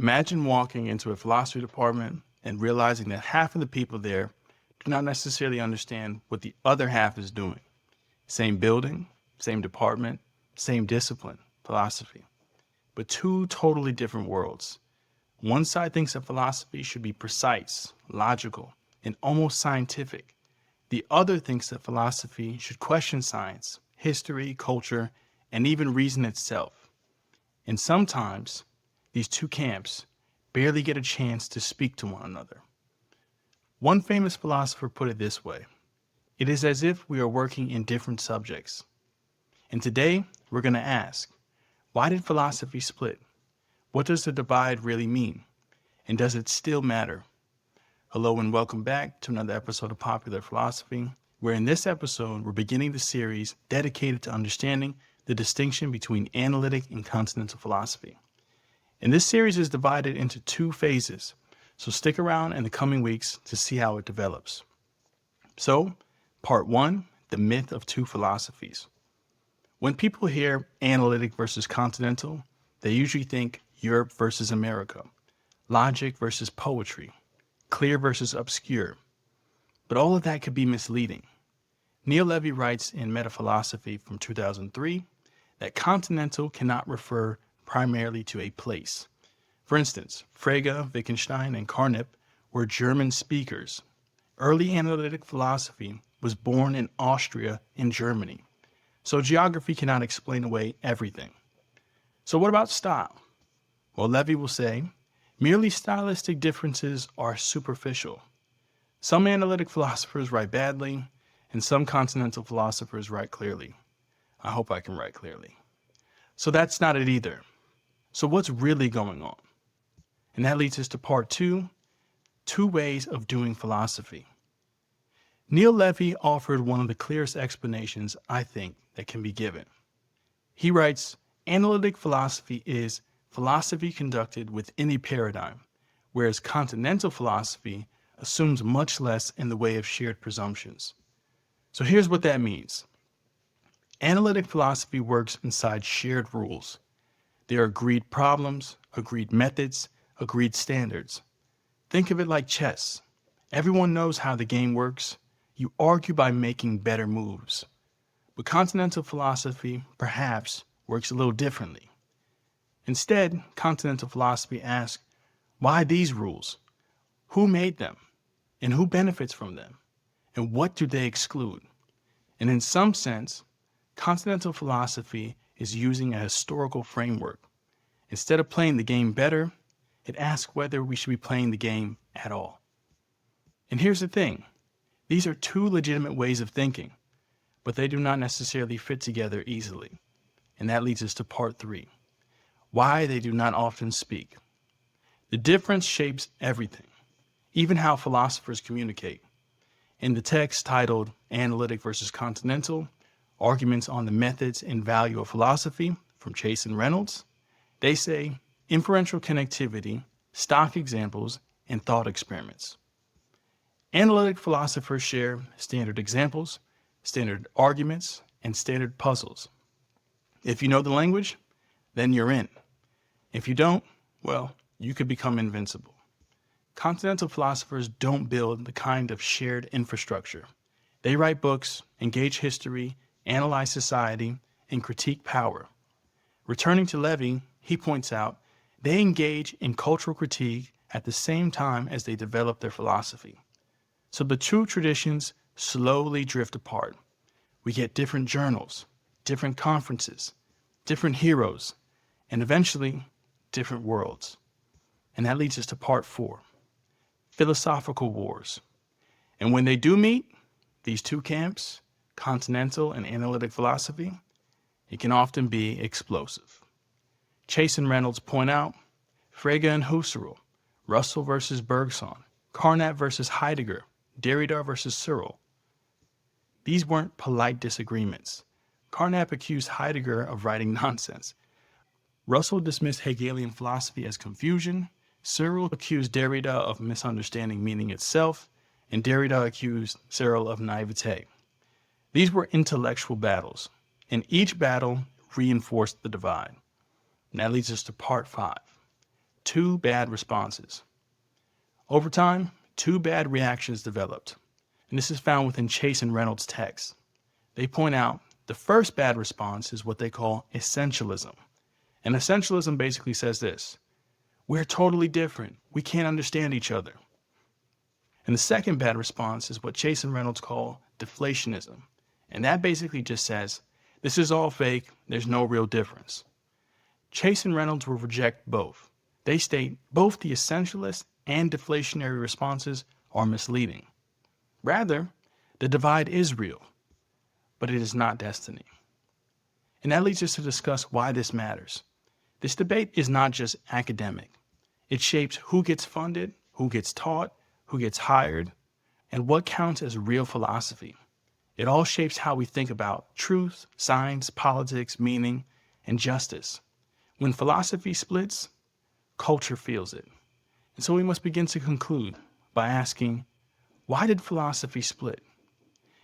Imagine walking into a philosophy department and realizing that half of the people there do not necessarily understand what the other half is doing. Same building, same department, same discipline, philosophy, but two totally different worlds. One side thinks that philosophy should be precise, logical, and almost scientific. The other thinks that philosophy should question science, history, culture, and even reason itself. And sometimes these two camps barely get a chance to speak to one another. One famous philosopher put it this way: it is as if we are working in different subjects. And today we're going to ask, why did philosophy split? What does the divide really mean? And does it still matter? Hello and welcome back to another episode of Popular Philosophy, where in this episode we're beginning the series dedicated to understanding the distinction between analytic and continental philosophy. And this series is divided into two phases, so stick around in the coming weeks to see how it develops. So, part one, the myth of two philosophies. When people hear analytic versus continental, they usually think Europe versus America, logic versus poetry, clear versus obscure. But all of that could be misleading. Neil Levy writes in Metaphilosophy from 2003 that continental cannot refer primarily to a place. For instance, Frege, Wittgenstein, and Carnap were German speakers. Early analytic philosophy was born in Austria and Germany. So geography cannot explain away everything. So what about style? Well, Levy will say, merely stylistic differences are superficial. Some analytic philosophers write badly, and some continental philosophers write clearly. I hope I can write clearly. So that's not it either. So what's really going on? And that leads us to part two ways of doing philosophy. Neil Levy offered one of the clearest explanations, I think, that can be given. He writes, analytic philosophy is philosophy conducted within a paradigm, whereas continental philosophy assumes much less in the way of shared presumptions. So here's what that means. Analytic philosophy works inside shared rules. There are agreed problems, agreed methods, agreed standards. Think of it like chess. Everyone knows how the game works. You argue by making better moves. But continental philosophy, perhaps, works a little differently. Instead, continental philosophy asks, why these rules? Who made them? And who benefits from them? And what do they exclude? And in some sense, continental philosophy is using a historical framework. Instead of playing the game better, it asks whether we should be playing the game at all. And here's the thing. These are two legitimate ways of thinking, but they do not necessarily fit together easily. And that leads us to part three. Why they do not often speak. The difference shapes everything, even how philosophers communicate. In the text titled Analytic versus Continental, Arguments on the Methods and Value of Philosophy from Chase and Reynolds, they say inferential connectivity, stock examples, and thought experiments. Analytic philosophers share standard examples, standard arguments, and standard puzzles. If you know the language, then you're in. If you don't, well, you could become invincible. Continental philosophers don't build the kind of shared infrastructure. They write books, engage history, analyze society, and critique power. Returning to Levy, he points out, they engage in cultural critique at the same time as they develop their philosophy. So the two traditions slowly drift apart. We get different journals, different conferences, different heroes, and eventually different worlds. And that leads us to part four, philosophical wars. And when they do meet, these two camps, continental and analytic philosophy, it can often be explosive. Chase and Reynolds point out, Frege and Husserl, Russell versus Bergson, Carnap versus Heidegger, Derrida versus Searle. These weren't polite disagreements. Carnap accused Heidegger of writing nonsense. Russell dismissed Hegelian philosophy as confusion. Searle accused Derrida of misunderstanding meaning itself, and Derrida accused Searle of naivete. These were intellectual battles, and each battle reinforced the divide. And that leads us to part five, two bad responses. Over time, two bad reactions developed, and this is found within Chase and Reynolds' text. They point out the first bad response is what they call essentialism. And essentialism basically says this: we're totally different. We can't understand each other. And the second bad response is what Chase and Reynolds call deflationism. And that basically just says, this is all fake. There's no real difference. Chase and Reynolds will reject both. They state both the essentialist and deflationary responses are misleading. Rather, the divide is real, but it is not destiny. And that leads us to discuss why this matters. This debate is not just academic. It shapes who gets funded, who gets taught, who gets hired, and what counts as real philosophy. It all shapes how we think about truth, science, politics, meaning, and justice. When philosophy splits, culture feels it. And so we must begin to conclude by asking, why did philosophy split?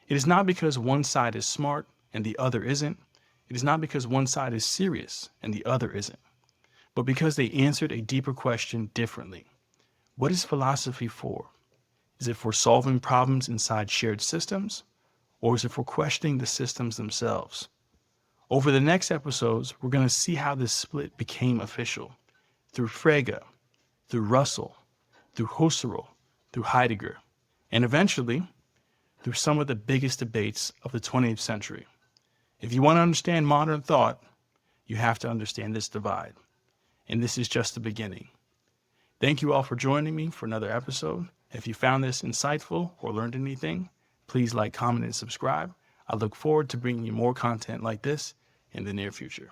It is not because one side is smart and the other isn't. It is not because one side is serious and the other isn't, but because they answered a deeper question differently. What is philosophy for? Is it for solving problems inside shared systems, or is it for questioning the systems themselves? Over the next episodes, we're going to see how this split became official through Frege, through Russell, through Husserl, through Heidegger, and eventually through some of the biggest debates of the 20th century. If you want to understand modern thought, you have to understand this divide. And this is just the beginning. Thank you all for joining me for another episode. If you found this insightful or learned anything, please like, comment, and subscribe. I look forward to bringing you more content like this in the near future.